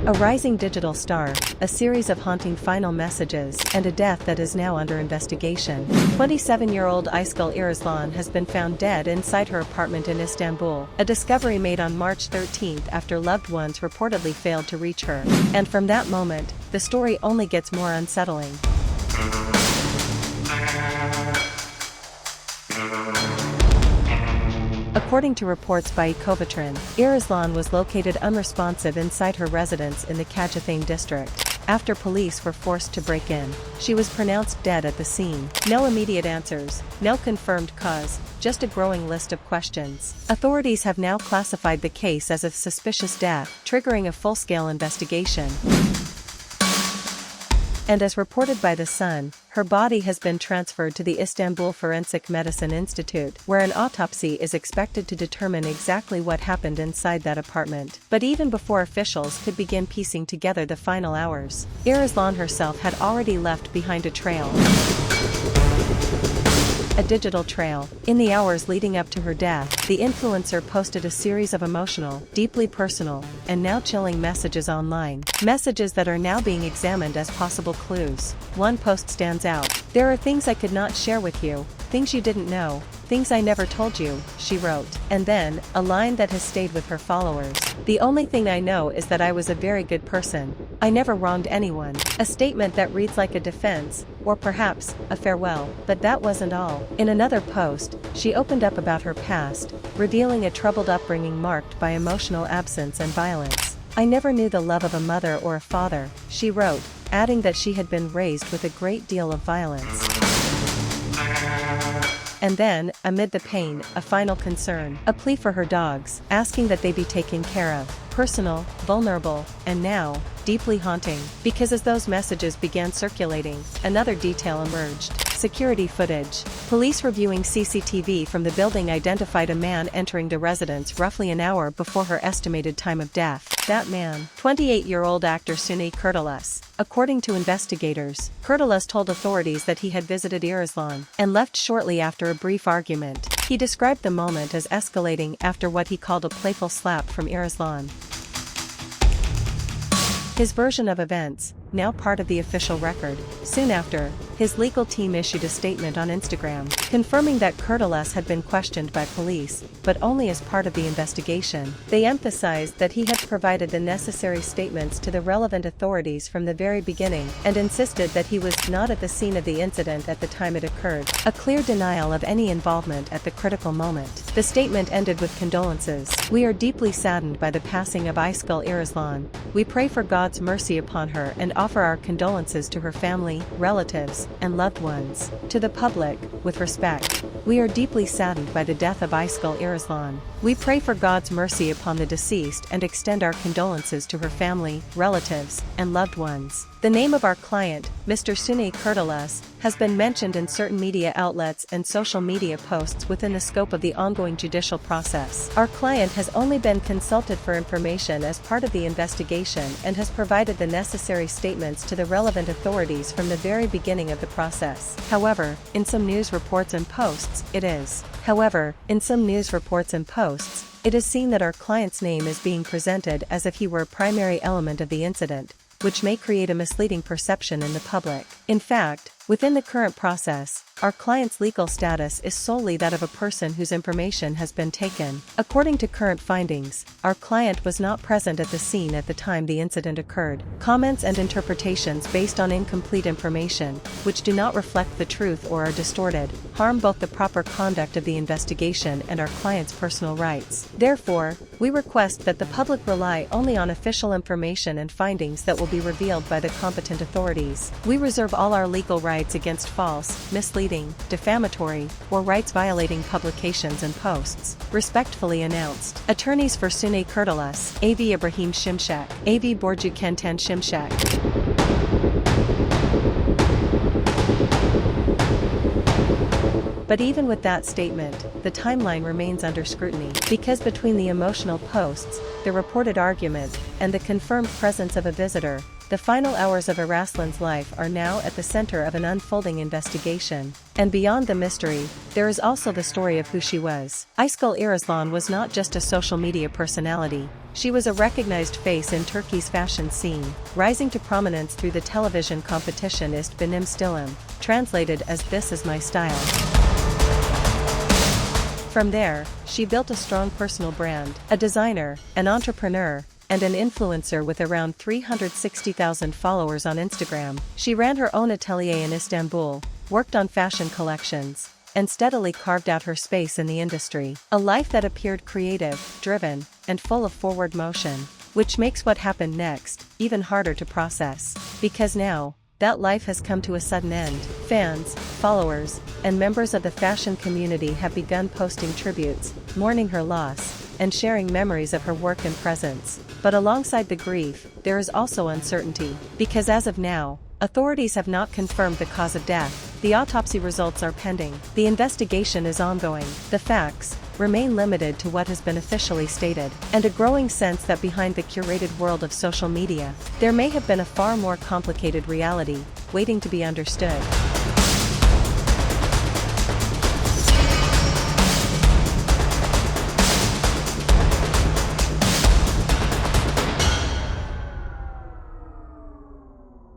A rising digital star, a series of haunting final messages, and a death that is now under investigation. 27-year-old Ayşegül Eraslan has been found dead inside her apartment in Istanbul, a discovery made on March 13 after loved ones reportedly failed to reach her. And from that moment, the story only gets more unsettling. According to reports by Ekovitrin, Eraslan was located unresponsive inside her residence in the Kağıthane district. After police were forced to break in, she was pronounced dead at the scene. No immediate answers, no confirmed cause, just a growing list of questions. Authorities have now classified the case as a suspicious death, triggering a full-scale investigation. And as reported by The Sun, her body has been transferred to the Istanbul Forensic Medicine Institute, where an autopsy is expected to determine exactly what happened inside that apartment. But even before officials could begin piecing together the final hours, Eraslan herself had already left behind a trail. A digital trail. In the hours leading up to her death, the influencer posted a series of emotional, deeply personal, and now chilling messages online. Messages that are now being examined as possible clues. One post stands out. "There are things I could not share with you, things you didn't know, things I never told you," she wrote. And then, a line that has stayed with her followers. "The only thing I know is that I was a very good person. I never wronged anyone." A statement that reads like a defense, or perhaps, a farewell. But that wasn't all. In another post, she opened up about her past, revealing a troubled upbringing marked by emotional absence and violence. "I never knew the love of a mother or a father," she wrote, adding that she had been raised with a great deal of violence. And then, amid the pain, a final concern, a plea for her dogs, asking that they be taken care of. Personal, vulnerable, and now, deeply haunting. Because as those messages began circulating, another detail emerged. Security footage. Police reviewing CCTV from the building identified a man entering the residence roughly an hour before her estimated time of death. That man, 28-year-old actor Sunay Kurtulus. According to investigators, Kurtulus told authorities that he had visited Eraslan and left shortly after a brief argument. He described the moment as escalating after what he called a playful slap from Eraslan. His version of events, now part of the official record. Soon after, his legal team issued a statement on Instagram, confirming that Kurtulus had been questioned by police, but only as part of the investigation. They emphasized that he had provided the necessary statements to the relevant authorities from the very beginning, and insisted that he was not at the scene of the incident at the time it occurred, a clear denial of any involvement at the critical moment. The statement ended with condolences. "We are deeply saddened by the passing of Ayşegül Eraslan. We pray for God's mercy upon her and offer our condolences to her family, relatives, and loved ones. To the public, with respect. We are deeply saddened by the death of Ayşegül Eraslan. We pray for God's mercy upon the deceased and extend our condolences to her family, relatives, and loved ones." The name of our client, Mr. Sunay Kurtulus, has been mentioned in certain media outlets and social media posts within the scope of the ongoing judicial process. Our client has only been consulted for information as part of the investigation and has provided the necessary statements to the relevant authorities from the very beginning of the process. However, in some news reports and posts, it is seen that our client's name is being presented as if he were a primary element of the incident, which may create a misleading perception in the public. In fact, within the current process, our client's legal status is solely that of a person whose information has been taken. According to current findings, our client was not present at the scene at the time the incident occurred. Comments and interpretations based on incomplete information, which do not reflect the truth or are distorted, harm both the proper conduct of the investigation and our client's personal rights. Therefore, we request that the public rely only on official information and findings that will be revealed by the competent authorities. We reserve all our legal rights against false, misleading, defamatory, or rights-violating publications and posts. Respectfully announced. Attorneys for Sunay Kurtulus, A.V. Ibrahim Şimşek, A.V. Borcu Kenten Şimşek. But even with that statement, the timeline remains under scrutiny, because between the emotional posts, the reported argument, and the confirmed presence of a visitor, the final hours of Eraslan's life are now at the center of an unfolding investigation. And beyond the mystery, there is also the story of who she was. Ayşegül Eraslan was not just a social media personality, she was a recognized face in Turkey's fashion scene, rising to prominence through the television competition İşte Benim Stilim, translated as This Is My Style. From there, she built a strong personal brand, a designer, an entrepreneur, and an influencer with around 360,000 followers on Instagram. She ran her own atelier in Istanbul, worked on fashion collections, and steadily carved out her space in the industry. A life that appeared creative, driven, and full of forward motion, which makes what happened next even harder to process. Because now, that life has come to a sudden end. Fans, followers, and members of the fashion community have begun posting tributes, mourning her loss, and sharing memories of her work and presence. But alongside the grief, there is also uncertainty, because as of now, authorities have not confirmed the cause of death. The autopsy results are pending. The investigation is ongoing. The facts remain limited to what has been officially stated, and a growing sense that behind the curated world of social media, there may have been a far more complicated reality, waiting to be understood.